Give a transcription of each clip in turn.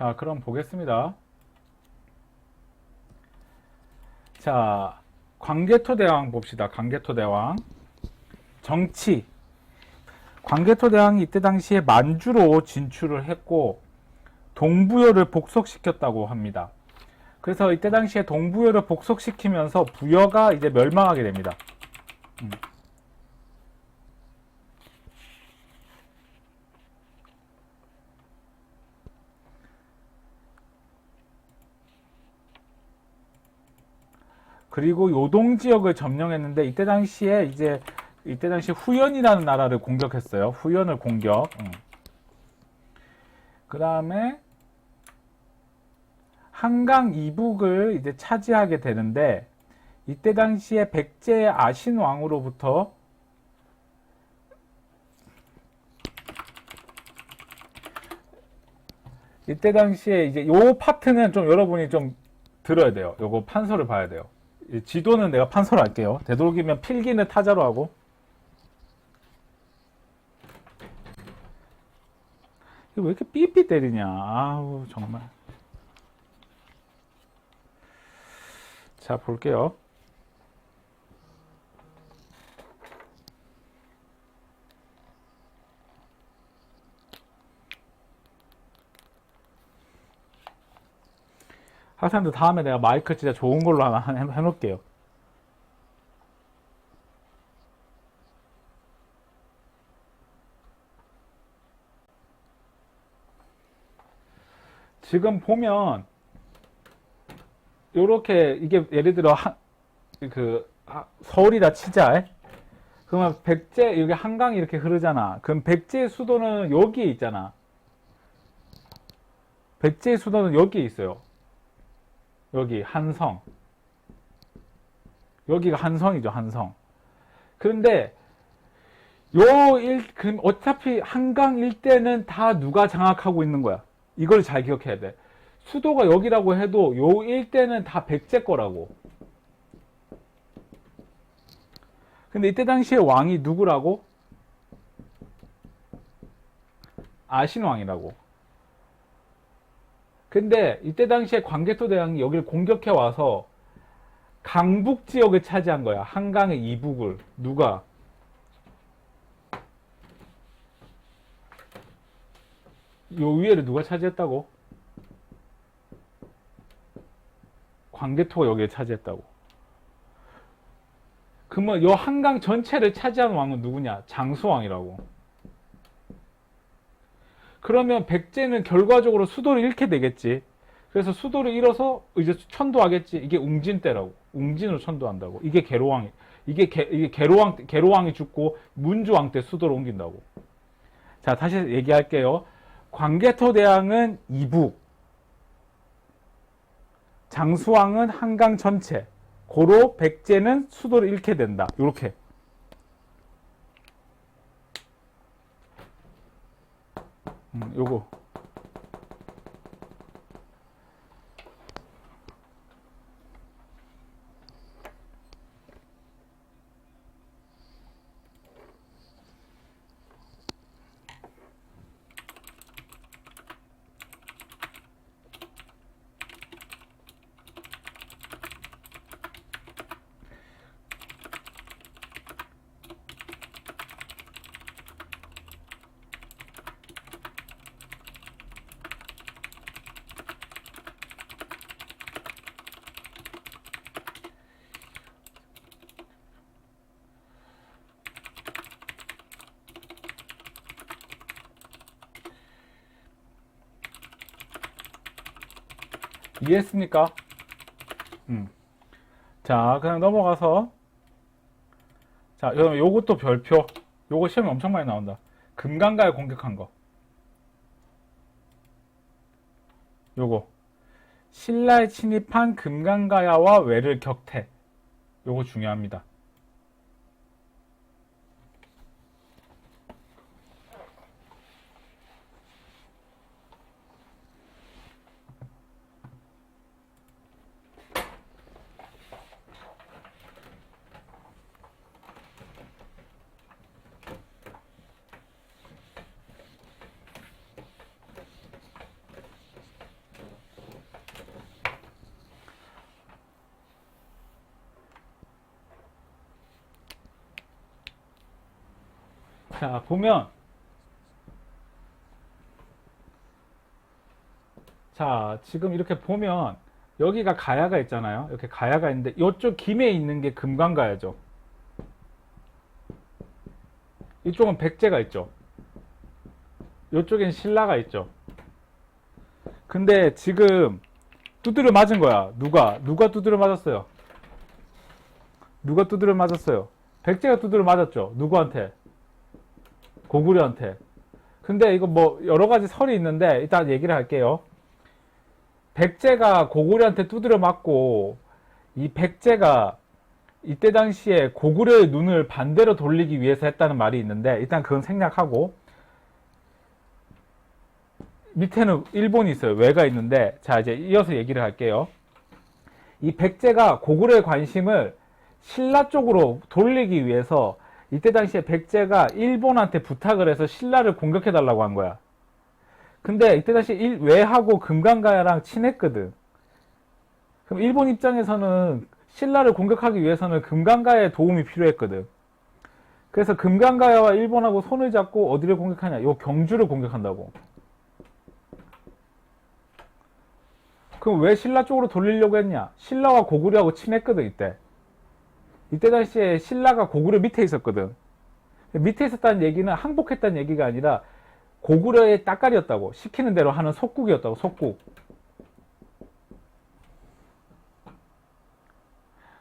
자, 그럼 보겠습니다. 자, 광개토대왕 봅시다. 광개토대왕. 정치. 광개토대왕이 이때 당시에 만주로 진출을 했고 동부여를 복속시켰다고 합니다. 그래서 이때 당시에 동부여를 복속시키면서 부여가 이제 멸망하게 됩니다. 그리고 요동 지역을 점령했는데 이때 당시에 후연이라는 나라를 공격했어요. 후연을 공격. 그 다음에 한강 이북을 이제 차지하게 되는데 이때 당시에 백제의 아신 왕으로부터 이때 당시에 이제 요 파트는 좀 여러분이 좀 들어야 돼요. 요거 판서를 봐야 돼요. 지도는 내가 판서로 할게요. 되도록이면 필기는 타자로 하고. 왜 이렇게 삐삐 때리냐. 아우 정말. 자 볼게요. 학생들 다음에 내가 마이크 진짜 좋은 걸로 하나 해놓을게요. 지금 보면 요렇게 이게 예를 들어 서울이라 치자. 그러면 백제 여기 한강이 이렇게 흐르잖아. 그럼 백제의 수도는 여기에 있잖아. 백제의 수도는 여기에 있어요. 여기 한성. 여기가 한성이죠, 한성. 그런데 그럼 어차피 한강 일대는 다 누가 장악하고 있는 거야. 이걸 잘 기억해야 돼. 수도가 여기라고 해도 요 일대는 다 백제 거라고. 근데 이때 당시에 왕이 누구라고? 아신왕이라고. 근데 이때 당시에 광개토대왕이 여기를 공격해 와서 강북 지역을 차지한 거야. 한강의 이북을. 누가? 요 위에를 누가 차지했다고? 광개토가 여기를 차지했다고. 그러면 요 한강 전체를 차지한 왕은 누구냐? 장수왕이라고. 그러면 백제는 결과적으로 수도를 잃게 되겠지. 그래서 수도를 잃어서 이제 천도하겠지. 이게 웅진 때라고. 웅진으로 천도한다고. 이게 계로왕이. 이게 계로왕이 죽고 문주왕 때 수도를 옮긴다고. 자, 다시 얘기할게요. 광개토대왕은 이북, 장수왕은 한강 전체, 고로 백제는 수도를 잃게 된다. 요렇게. 요거. 이해했습니까? 자, 그냥 넘어가서. 자, 여러분, 요것도 별표. 요거 시험에 엄청 많이 나온다. 금강가에 공격한 거. 요거. 신라에 침입한 금강가야와 외를 격퇴. 요거 중요합니다. 자, 보면, 자, 지금 이렇게 보면, 여기가 가야가 있잖아요. 이렇게 가야가 있는데, 이쪽 김에 있는 게 금강가야죠. 이쪽은 백제가 있죠. 이쪽엔 신라가 있죠. 근데 지금 두드려 맞은 거야. 누가 두드려 맞았어요? 누가 두드려 맞았어요? 백제가 두드려 맞았죠. 누구한테? 고구려한테. 근데 이거 뭐 여러 가지 설이 있는데 일단 얘기를 할게요. 백제가 고구려한테 두드려 맞고 이 백제가 이때 당시에 고구려의 눈을 반대로 돌리기 위해서 했다는 말이 있는데 일단 그건 생략하고 밑에는 일본이 있어요. 왜가 있는데 자 이제 이어서 얘기를 할게요. 이 백제가 고구려의 관심을 신라 쪽으로 돌리기 위해서 이때 당시에 백제가 일본한테 부탁을 해서 신라를 공격해 달라고 한 거야. 근데 이때 당시 외하고 금강가야랑 친했거든. 그럼 일본 입장에서는 신라를 공격하기 위해서는 금강가야의 도움이 필요했거든. 그래서 금강가야와 일본하고 손을 잡고 어디를 공격하냐? 요 경주를 공격한다고. 그럼 왜 신라 쪽으로 돌리려고 했냐? 신라와 고구려하고 친했거든 이때. 이때 당시에 신라가 고구려 밑에 있었거든. 밑에 있었다는 얘기는 항복했다는 얘기가 아니라 고구려의 따까리였다고. 시키는 대로 하는 속국이었다고. 속국.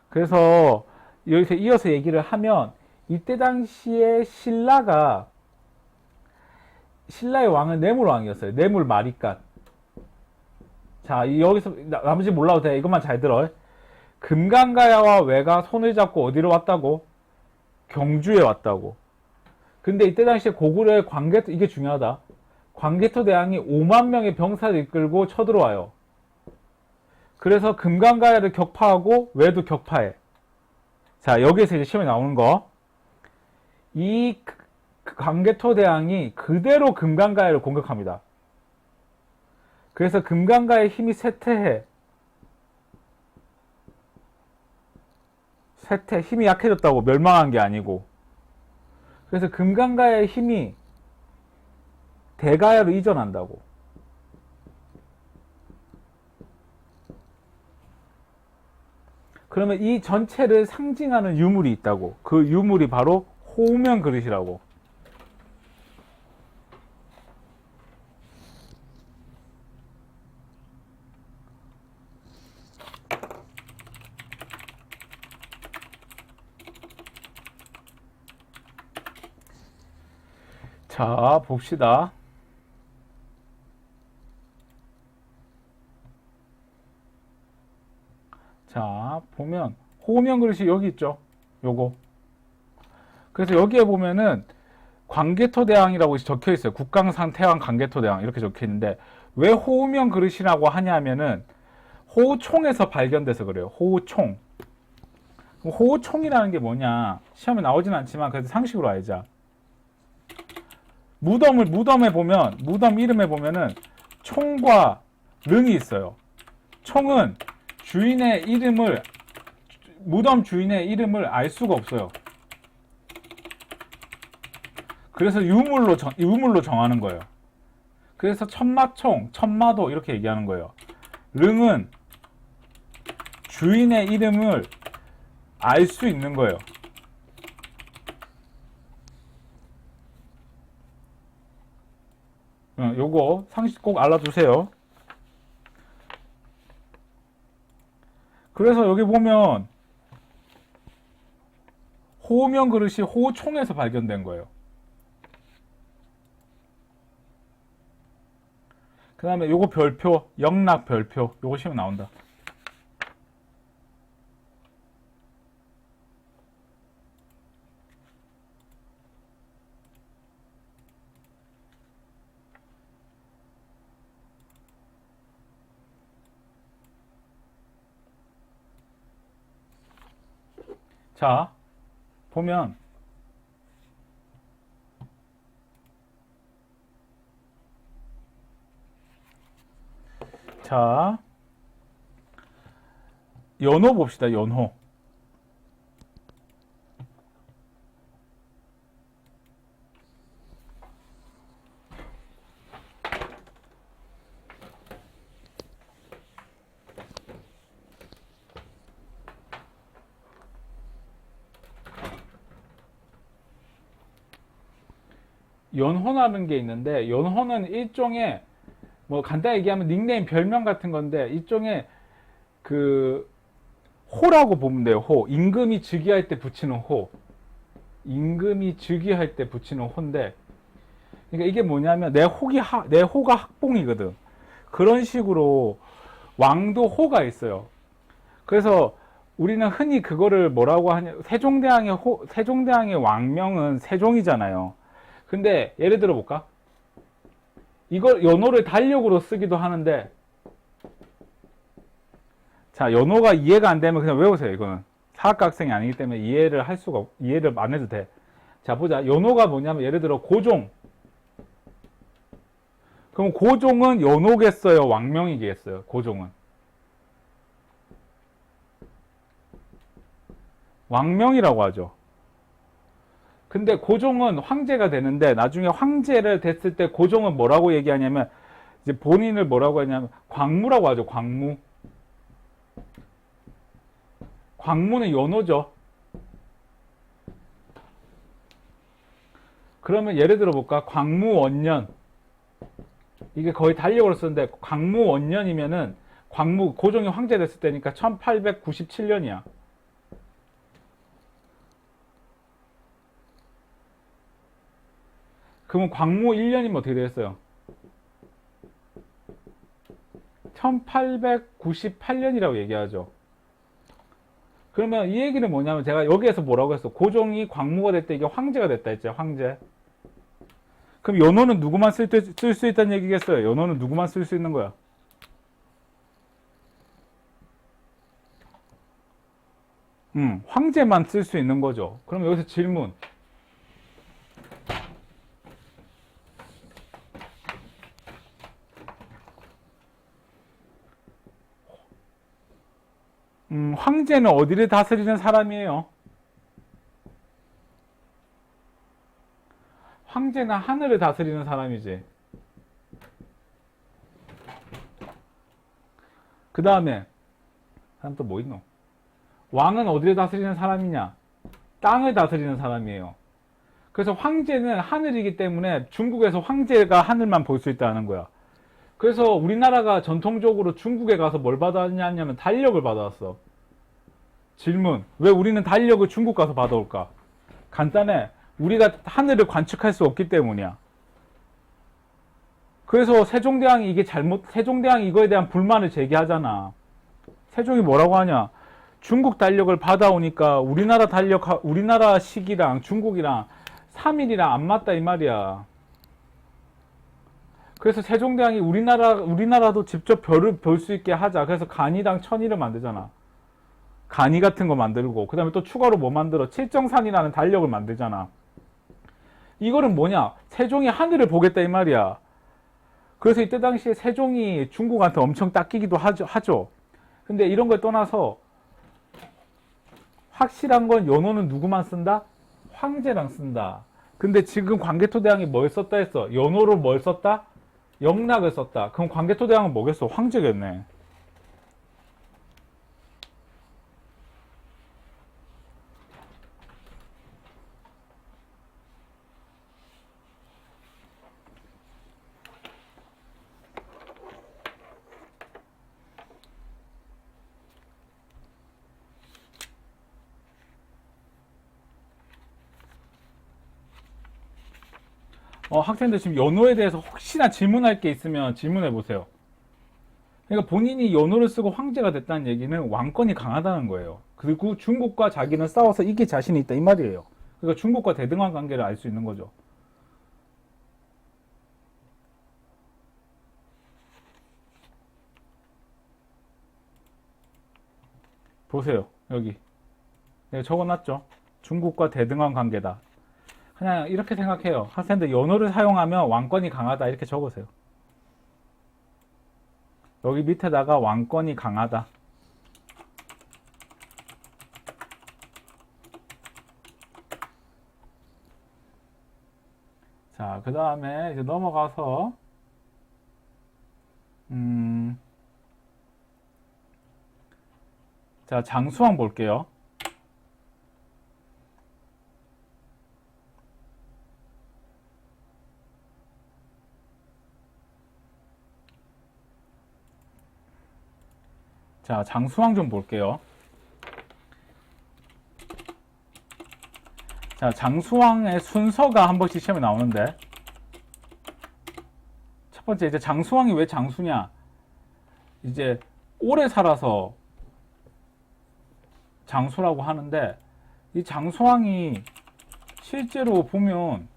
그래서 여기서 이어서 얘기를 하면 이때 당시에 신라의 왕은 뇌물왕이었어요. 뇌물 마리간. 자, 여기서 나머지 몰라도 돼. 이것만 잘 들어. 금강가야와 외가 손을 잡고 어디로 왔다고? 경주에 왔다고. 근데 이때 당시에 고구려의 광개토, 이게 중요하다. 광개토 대왕이 5만 명의 병사를 이끌고 쳐들어와요. 그래서 금강가야를 격파하고 외도 격파해. 자, 여기에서 이제 시험에 나오는 거. 이 광개토 대왕이 그대로 금강가야를 공격합니다. 그래서 금강가의 힘이 쇠퇴해. 힘이 약해졌다고. 멸망한 게 아니고. 그래서 금강가의 힘이 대가야로 이전한다고. 그러면 이 전체를 상징하는 유물이 있다고. 그 유물이 바로 호우면 그릇이라고. 자, 봅시다. 자, 보면 호우면 그릇이 여기 있죠. 요거. 그래서 여기에 보면은 광개토대왕이라고 적혀 있어요. 국강산 태왕 광개토대왕 이렇게 적혀 있는데 왜 호우면 그릇이라고 하냐면은 호우총에서 발견돼서 그래요. 호우총. 호우총이라는 게 뭐냐? 시험에 나오진 않지만 그래도 상식으로 알자. 무덤에 보면 무덤 이름에 보면은 총과 릉이 있어요. 총은 무덤 주인의 이름을 알 수가 없어요. 그래서 유물로 정하는 거예요. 그래서 천마총, 천마도 이렇게 얘기하는 거예요. 릉은 주인의 이름을 알 수 있는 거예요. 요거 상식 꼭 알아두세요. 그래서 여기 보면 호우면 그릇이 호우총에서 발견된 거예요. 그 다음에 요거 별표, 영락 별표, 요거 시험 나온다. 자, 보면 자, 연호 봅시다. 연호. 연호라는 게 있는데, 연호는 일종의 뭐 간단히 얘기하면 닉네임 별명 같은 건데, 일종의 그 호라고 보면 돼요. 호. 임금이 즉위할 때 붙이는 호. 임금이 즉위할 때 붙이는 호인데, 그러니까 이게 뭐냐면 내 호가 학봉이거든. 그런 식으로 왕도 호가 있어요. 그래서 우리는 흔히 그거를 뭐라고 하냐, 세종대왕의 왕명은 세종이잖아요. 근데 예를 들어 볼까? 이걸 연호를 달력으로 쓰기도 하는데, 자, 연호가 이해가 안 되면 그냥 외우세요. 이거는 사학과 학생이 아니기 때문에 이해를 안 해도 돼. 자, 보자. 연호가 뭐냐면 예를 들어 고종. 그럼 고종은 연호겠어요, 왕명이겠어요? 고종은 왕명이라고 하죠. 근데 고종은 황제가 되는데, 나중에 황제를 됐을 때 고종은 뭐라고 얘기하냐면, 이제 본인을 뭐라고 하냐면 광무라고 하죠. 광무. 광무는 연호죠. 그러면 예를 들어 볼까? 광무원년. 이게 거의 달력으로 쓰는데, 광무원년이면은 고종이 황제 됐을 때니까 1897년이야. 그러면 광무 1년이면 어떻게 되겠어요? 1898년이라고 얘기하죠. 그러면 이 얘기는 뭐냐면, 제가 여기에서 뭐라고 했어? 고종이 광무가 됐다, 이게 황제가 됐다 했죠. 황제. 그럼 연호는 누구만 쓸 수 있다는 얘기겠어요? 연호는 누구만 쓸 수 있는 거야? 황제만 쓸 수 있는 거죠. 그럼 여기서 질문. 황제는 어디를 다스리는 사람이에요? 황제는 하늘을 다스리는 사람이지. 그 다음에 사람 또 뭐 있노? 왕은 어디를 다스리는 사람이냐? 땅을 다스리는 사람이에요. 그래서 황제는 하늘이기 때문에 중국에서 황제가 하늘만 볼 수 있다는 거야. 그래서 우리나라가 전통적으로 중국에 가서 뭘 받았냐면 달력을 받아왔어. 질문. 왜 우리는 달력을 중국 가서 받아올까? 간단해. 우리가 하늘을 관측할 수 없기 때문이야. 그래서 세종대왕이 세종대왕이 이거에 대한 불만을 제기하잖아. 세종이 뭐라고 하냐? 중국 달력을 받아오니까 우리나라 시기랑 중국이랑 3일이랑 안 맞다 이 말이야. 그래서 세종대왕이 우리나라도 직접 별을 볼 수 있게 하자. 그래서 간이당 천일을 만들잖아. 간이 같은 거 만들고, 그 다음에 또 추가로 뭐 만들어? 칠정산이라는 달력을 만들잖아. 이거는 뭐냐? 세종이 하늘을 보겠다 이 말이야. 그래서 이때 당시에 세종이 중국한테 엄청 닦이기도 하죠. 근데 이런 걸 떠나서 확실한 건 연호는 누구만 쓴다? 황제랑 쓴다. 근데 지금 광개토대왕이 뭘 썼다 했어? 연호로 뭘 썼다? 영락을 썼다. 그럼 광개토대왕은 뭐겠어? 황제겠네. 학생들 지금 연호에 대해서 혹시나 질문할 게 있으면 질문해 보세요. 그러니까 본인이 연호를 쓰고 황제가 됐다는 얘기는 왕권이 강하다는 거예요. 그리고 중국과 자기는 싸워서 이길 자신이 있다 이 말이에요. 그러니까 중국과 대등한 관계를 알 수 있는 거죠. 보세요. 여기 내가 적어놨죠. 중국과 대등한 관계다. 그냥 이렇게 생각해요. 학생들 연호를 사용하면 왕권이 강하다 이렇게 적으세요. 여기 밑에다가 왕권이 강하다. 자, 그 다음에 이제 넘어가서 자, 장수왕 볼게요. 자, 장수왕 좀 볼게요. 자, 장수왕의 순서가 한 번씩 시험에 나오는데, 첫 번째, 이제 장수왕이 왜 장수냐? 이제 오래 살아서 장수라고 하는데, 이 장수왕이 실제로 보면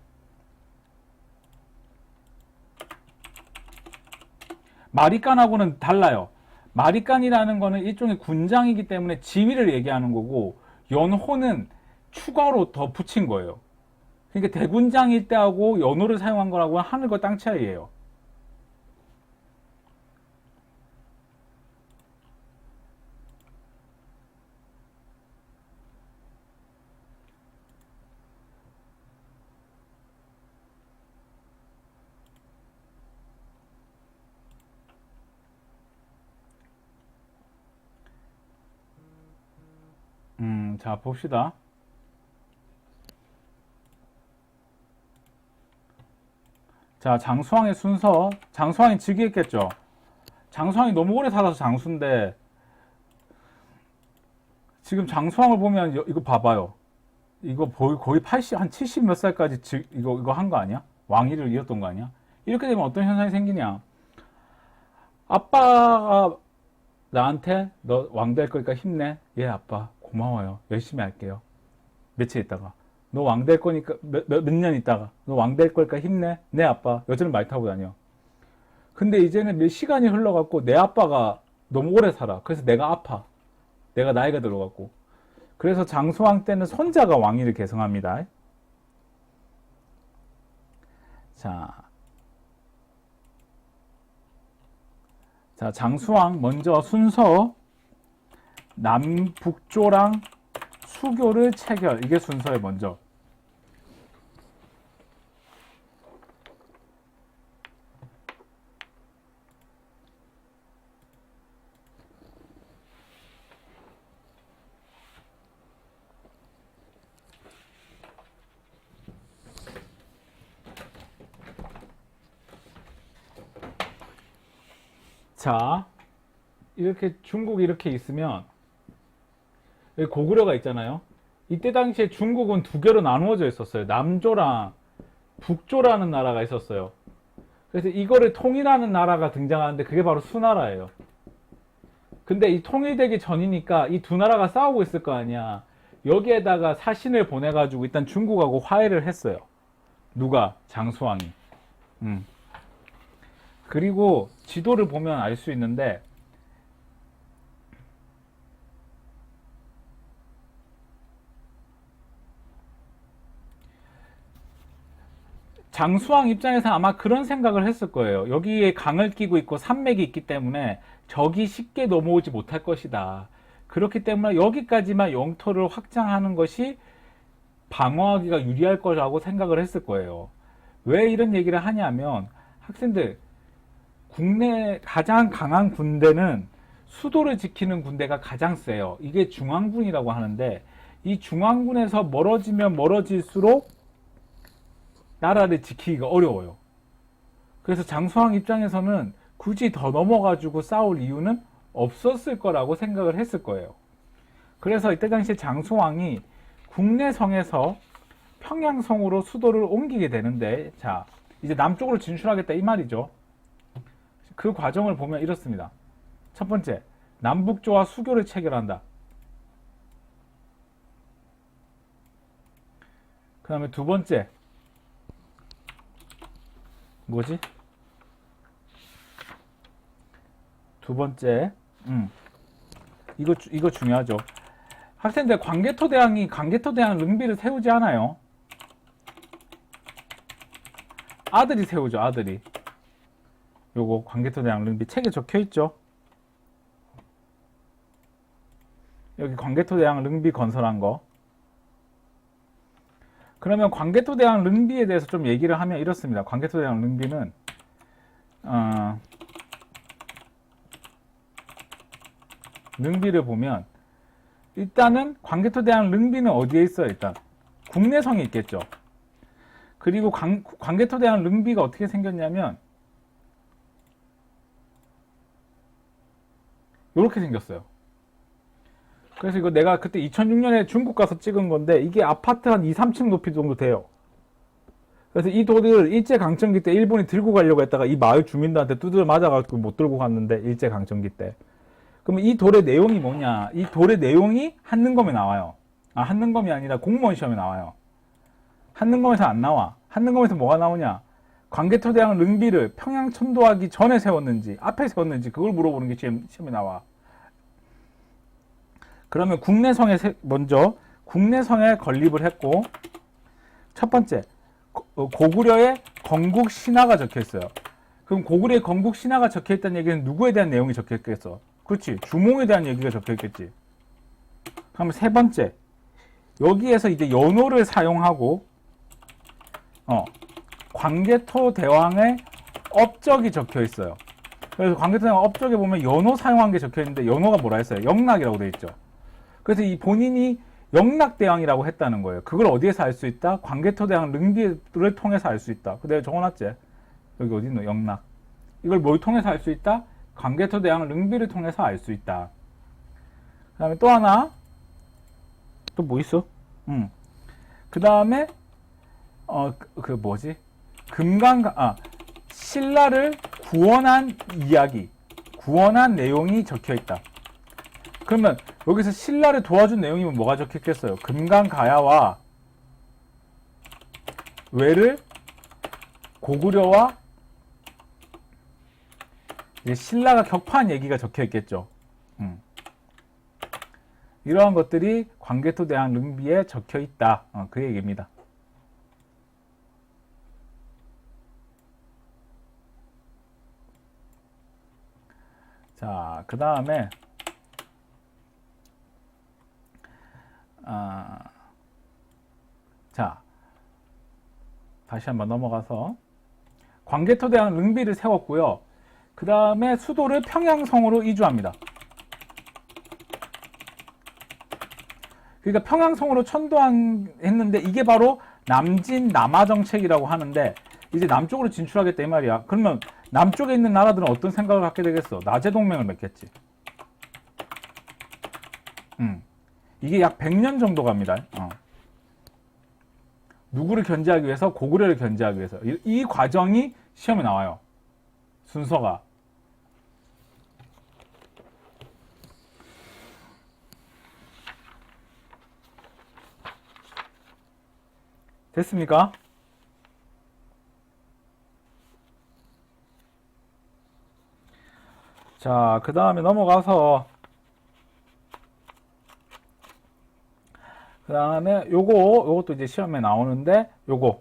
마리깐하고는 달라요. 마리깐이라는 거는 일종의 군장이기 때문에 지위를 얘기하는 거고, 연호는 추가로 더 붙인 거예요. 그러니까 대군장일 때하고 연호를 사용한 거라고 하늘과 땅 차이예요. 자, 봅시다. 자, 장수왕의 순서. 장수왕이 즉위했겠죠. 장수왕이 너무 오래 살아서 장수인데, 지금 장수왕을 보면, 이거 봐봐요. 이거 거의 80, 한 70 몇 살까지 이거 한 거 아니야? 왕위를 이었던 거 아니야? 이렇게 되면 어떤 현상이 생기냐? 아빠가 나한테 너 왕 될 거니까 힘내. 예, 아빠. 고마워요. 열심히 할게요. 며칠 있다가. 너 왕 될 거니까, 몇 년 있다가. 너 왕 될 거니까 힘내. 네, 아빠. 여자는 말 타고 다녀. 근데 이제는 몇 시간이 흘러갖고 내 아빠가 너무 오래 살아. 그래서 내가 아파. 내가 나이가 들어갖고. 그래서 장수왕 때는 손자가 왕위를 계승합니다. 자, 장수왕 먼저 순서 남북조랑 수교를 체결. 이게 순서에 먼저. 자, 이렇게 중국이 이렇게 있으면 여기 고구려가 있잖아요. 이때 당시에 중국은 두 개로 나누어져 있었어요. 남조랑 북조라는 나라가 있었어요. 그래서 이거를 통일하는 나라가 등장하는데 그게 바로 수나라예요. 근데 이 통일되기 전이니까 이 두 나라가 싸우고 있을 거 아니야. 여기에다가 사신을 보내가지고 일단 중국하고 화해를 했어요. 누가? 장수왕이. 그리고 지도를 보면 알 수 있는데 장수왕 입장에서 아마 그런 생각을 했을 거예요. 여기에 강을 끼고 있고 산맥이 있기 때문에 적이 쉽게 넘어오지 못할 것이다. 그렇기 때문에 여기까지만 영토를 확장하는 것이 방어하기가 유리할 거라고 생각을 했을 거예요. 왜 이런 얘기를 하냐면 학생들 국내 가장 강한 군대는 수도를 지키는 군대가 가장 세요. 이게 중앙군이라고 하는데 이 중앙군에서 멀어지면 멀어질수록 나라를 지키기가 어려워요. 그래서 장수왕 입장에서는 굳이 더 넘어가지고 싸울 이유는 없었을 거라고 생각을 했을 거예요. 그래서 이때 당시 장수왕이 국내성에서 평양성으로 수도를 옮기게 되는데, 자, 이제 남쪽으로 진출하겠다 이 말이죠. 그 과정을 보면 이렇습니다. 첫 번째, 남북조와 수교를 체결한다. 그 다음에 두 번째, 뭐지? 두 번째, 이거 중요하죠. 학생들 광개토대왕이 광개토대왕 릉비를 세우지 않아요. 아들이 세우죠, 아들이. 요거 광개토대왕 릉비 책에 적혀 있죠. 여기 광개토대왕 릉비 건설한 거. 그러면 광개토대왕 릉비에 대해서 좀 얘기를 하면 이렇습니다. 광개토대왕 릉비는 릉비를 보면 일단은 광개토대왕 릉비는 어디에 있어요? 일단 국내성이 있겠죠. 그리고 광개토대왕 릉비가 어떻게 생겼냐면 요렇게 생겼어요. 그래서 이거 내가 그때 2006년에 중국 가서 찍은 건데 이게 아파트 한 2, 3층 높이 정도 돼요. 그래서 이 돌을 일제강점기 때 일본이 들고 가려고 했다가 이 마을 주민들한테 두드려 맞아가지고 못 들고 갔는데, 일제강점기 때. 그러면 이 돌의 내용이 뭐냐? 이 돌의 내용이 한능검에 나와요. 아, 한능검이 아니라 공무원 시험에 나와요. 한능검에서 안 나와. 한능검에서 뭐가 나오냐? 광개토대왕 릉비를 평양 천도하기 전에 세웠는지 앞에 세웠는지 그걸 물어보는 게 시험에 나와. 그러면 국내성에 먼저 국내성에 건립을 했고, 첫 번째 고구려의 건국 신화가 적혀 있어요. 그럼 고구려의 건국 신화가 적혀 있다는 얘기는 누구에 대한 내용이 적혀 있겠어? 그렇지, 주몽에 대한 얘기가 적혀 있겠지. 그럼 세 번째, 여기에서 이제 연호를 사용하고 광개토 대왕의 업적이 적혀 있어요. 그래서 광개토 대왕 업적에 보면 연호 사용한 게 적혀 있는데, 연호가 뭐라 했어요? 영락이라고 되어 있죠. 그래서 이 본인이 영락대왕이라고 했다는 거예요. 그걸 어디에서 알 수 있다? 광개토대왕 릉비를 통해서 알 수 있다. 내가 적어놨지? 여기 어디 있노? 영락. 이걸 뭘 통해서 알 수 있다? 광개토대왕 릉비를 통해서 알 수 있다. 그 다음에 또 하나, 또 뭐 있어? 그 다음에 신라를 구원한 이야기, 구원한 내용이 적혀 있다. 그러면 여기서 신라를 도와준 내용이면 뭐가 적혔겠어요? 금강가야와 왜를 고구려와 이제 신라가 격파한 얘기가 적혀 있겠죠. 이러한 것들이 광개토대왕 릉비에 적혀 있다. 그 얘기입니다. 자, 그 다음에 자, 다시 한번 넘어가서 광개토대왕 릉비를 세웠고요. 그 다음에 수도를 평양성으로 이주합니다. 그러니까 평양성으로 했는데 이게 바로 남진 남하 정책이라고 하는데, 이제 남쪽으로 진출하겠다 이 말이야. 그러면 남쪽에 있는 나라들은 어떤 생각을 갖게 되겠어? 나제 동맹을 맺겠지. 이게 약 100년 정도 갑니다. 누구를 견제하기 위해서? 고구려를 견제하기 위해서. 이 과정이 시험에 나와요. 순서가. 됐습니까? 자, 그 다음에 넘어가서 그 다음에 요것도 이제 시험에 나오는데, 요거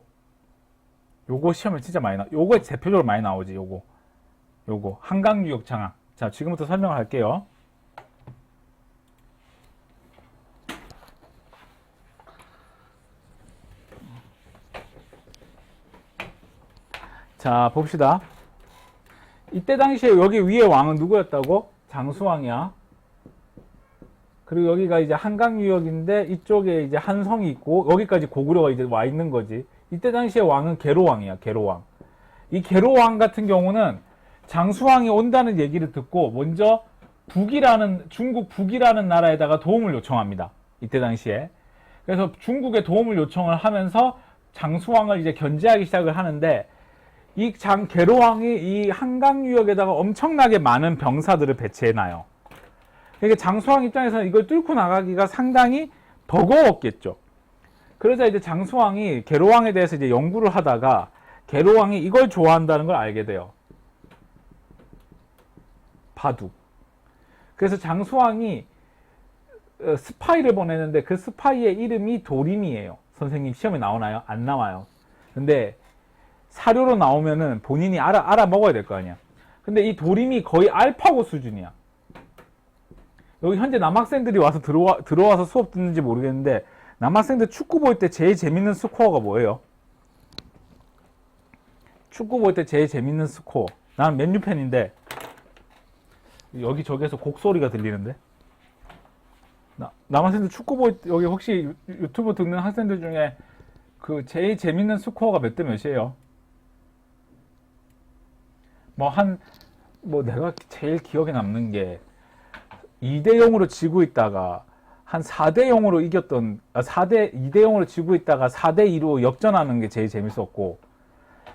시험에 진짜 많이 요거 대표적으로 많이 나오지. 요거 한강유역 장악. 자, 지금부터 설명을 할게요. 자, 봅시다. 이때 당시에 여기 위에 왕은 누구였다고? 장수왕이야. 그리고 여기가 이제 한강유역인데 이쪽에 이제 한성이 있고 여기까지 고구려가 이제 와 있는 거지. 이때 당시에 왕은 계로왕이야. 계로왕. 이 계로왕 같은 경우는 장수왕이 온다는 얘기를 듣고 먼저 중국 북이라는 나라에다가 도움을 요청합니다. 이때 당시에. 그래서 중국에 도움을 요청을 하면서 장수왕을 이제 견제하기 시작을 하는데, 이 계로왕이 이 한강유역에다가 엄청나게 많은 병사들을 배치해놔요. 그러니까 장수왕 입장에서는 이걸 뚫고 나가기가 상당히 버거웠겠죠. 그러자 이제 장수왕이 계로왕에 대해서 이제 연구를 하다가 계로왕이 이걸 좋아한다는 걸 알게 돼요. 바둑. 그래서 장수왕이 스파이를 보내는데 그 스파이의 이름이 도림이에요. 선생님 시험에 나오나요? 안 나와요. 근데 사료로 나오면은 본인이 알아 먹어야 될 거 아니야. 근데 이 도림이 거의 알파고 수준이야. 여기 현재 남학생들이 와서 들어와서 수업 듣는지 모르겠는데, 남학생들 축구 볼 때 제일 재밌는 스코어가 뭐예요? 축구 볼 때 제일 재밌는 스코어. 나는 맨유 팬인데 여기저기에서 곡소리가 들리는데. 남학생들 축구 볼 때, 여기 혹시 유튜브 듣는 학생들 중에 그 제일 재밌는 스코어가 몇 대 몇이에요? 내가 제일 기억에 남는 게 2대 0으로 지고 있다가 한 4대 0으로 이겼던 2대 0으로 지고 있다가 4대 2로 역전하는 게 제일 재밌었고,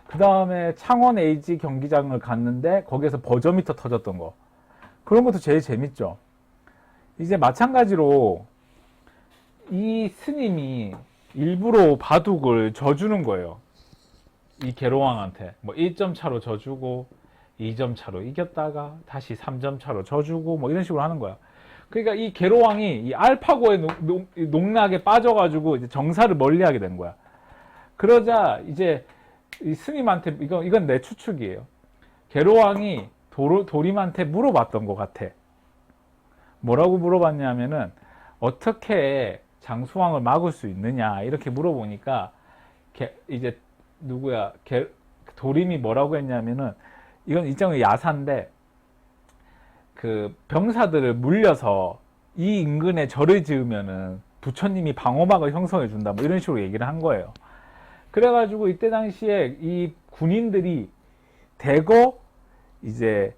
그 다음에 창원 LG 경기장을 갔는데 거기에서 버저미터 터졌던 거, 그런 것도 제일 재밌죠. 이제 마찬가지로 이 스님이 일부러 바둑을 져주는 거예요. 이 계로왕한테 뭐 1점 차로 져주고 2점 차로 이겼다가 다시 3점 차로 져주고 뭐 이런 식으로 하는 거야. 그러니까 이 계로왕이 이 알파고의 농락에 빠져가지고 이제 정사를 멀리하게 된 거야. 그러자 이제 이 스님한테, 이건 내 추측이에요. 계로왕이 도림한테 물어봤던 것 같아. 뭐라고 물어봤냐면은 어떻게 장수왕을 막을 수 있느냐 이렇게 물어보니까 이제 누구야 도림이 뭐라고 했냐면은, 이건 일종의 야사인데 그 병사들을 물려서 이 인근에 절을 지으면은 부처님이 방어막을 형성해 준다 뭐 이런 식으로 얘기를 한 거예요. 그래가지고 이때 당시에 이 군인들이 대거 이제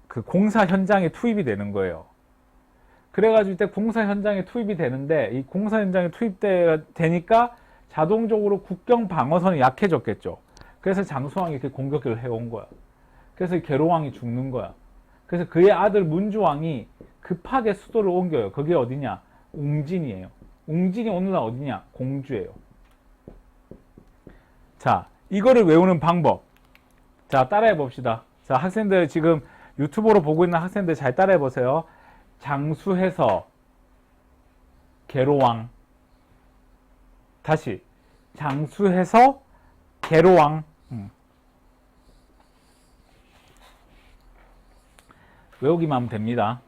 그 공사 현장에 투입이 되는 거예요. 그래가지고 이때 공사 현장에 투입이 되는데, 이 공사 현장에 투입되니까 자동적으로 국경 방어선이 약해졌겠죠. 그래서 장수왕이 이렇게 공격을 해온 거야. 그래서 계로왕이 죽는 거야. 그래서 그의 아들 문주왕이 급하게 수도를 옮겨요. 그게 어디냐? 웅진이에요. 웅진이 오늘날 어디냐? 공주예요. 자, 이거를 외우는 방법. 자, 따라해 봅시다. 자, 학생들, 지금 유튜브로 보고 있는 학생들 잘 따라해 보세요. 장수해서 계로왕. 다시 장수해서 계로왕. 외우기만 하면 됩니다.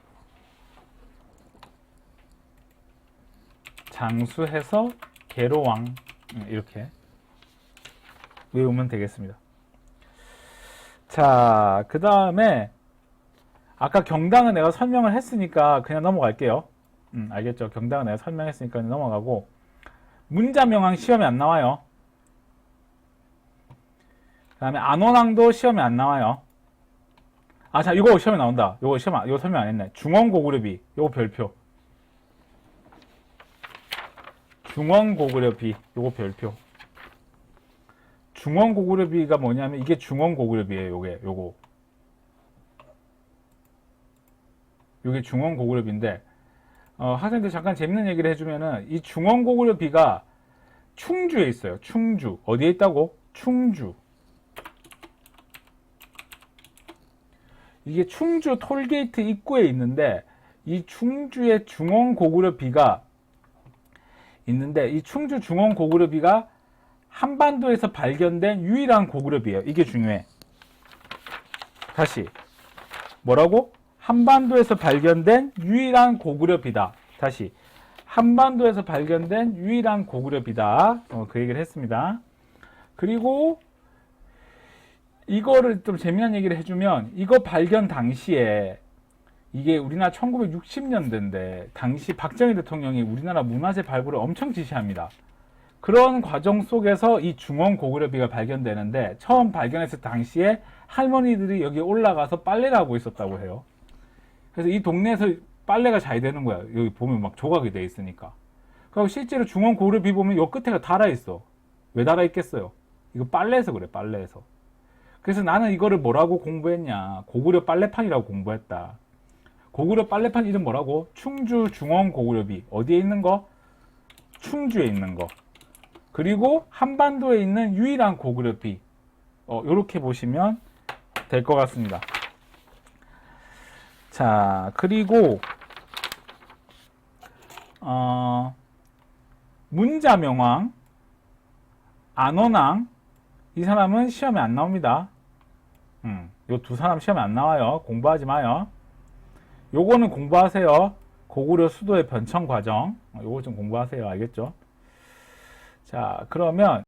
장수해서 계로왕. 이렇게 외우면 되겠습니다. 자, 그 다음에 아까 경당은 내가 설명을 했으니까 그냥 넘어갈게요. 알겠죠? 경당은 내가 설명했으니까 그냥 넘어가고, 문자명왕 시험에 안 나와요. 그 다음에 안원왕도 시험에 안 나와요. 아, 자, 이거 시험에 나온다. 이거 설명 안 했네. 중원고구려비. 이거 별표. 중원고구려비. 이거 별표. 중원고구려비가 뭐냐면, 이게 중원고구려비예요. 요게 중원고구려비인데, 학생들 잠깐 재밌는 얘기를 해주면은, 이 중원고구려비가 충주에 있어요. 충주. 어디에 있다고? 충주. 이게 충주 톨게이트 입구에 있는데, 이 충주의 중원고구려비가 있는데, 이 충주 중원고구려비가 한반도에서 발견된 유일한 고구려비예요. 이게 중요해. 다시 뭐라고? 한반도에서 발견된 유일한 고구려비다. 다시 한반도에서 발견된 유일한 고구려비다. 그 얘기를 했습니다. 그리고 이거를 좀 재미난 얘기를 해주면, 이거 발견 당시에, 이게 우리나라 1960년대인데 당시 박정희 대통령이 우리나라 문화재 발굴을 엄청 지시합니다. 그런 과정 속에서 이 중원고구려비가 발견되는데, 처음 발견했을 당시에 할머니들이 여기 올라가서 빨래를 하고 있었다고 해요. 그래서 이 동네에서 빨래가 잘 되는 거야. 여기 보면 막 조각이 돼 있으니까. 그리고 실제로 중원고구려비 보면 요 끝에가 달아 있어. 왜 달아 있겠어요? 이거 빨래에서 그래, 빨래에서. 그래서 나는 이거를 뭐라고 공부했냐? 고구려 빨래판이라고 공부했다. 고구려 빨래판 이름 뭐라고? 충주 중원고구려비. 어디에 있는 거? 충주에 있는 거. 그리고 한반도에 있는 유일한 고구려비. 요렇게 보시면 될 것 같습니다. 자, 그리고 문자명왕, 안원왕, 이 사람은 시험에 안 나옵니다. 요 두 사람 시험에 안 나와요. 공부하지 마요. 요거는 공부하세요. 고구려 수도의 변청 과정. 요거 좀 공부하세요. 알겠죠? 자, 그러면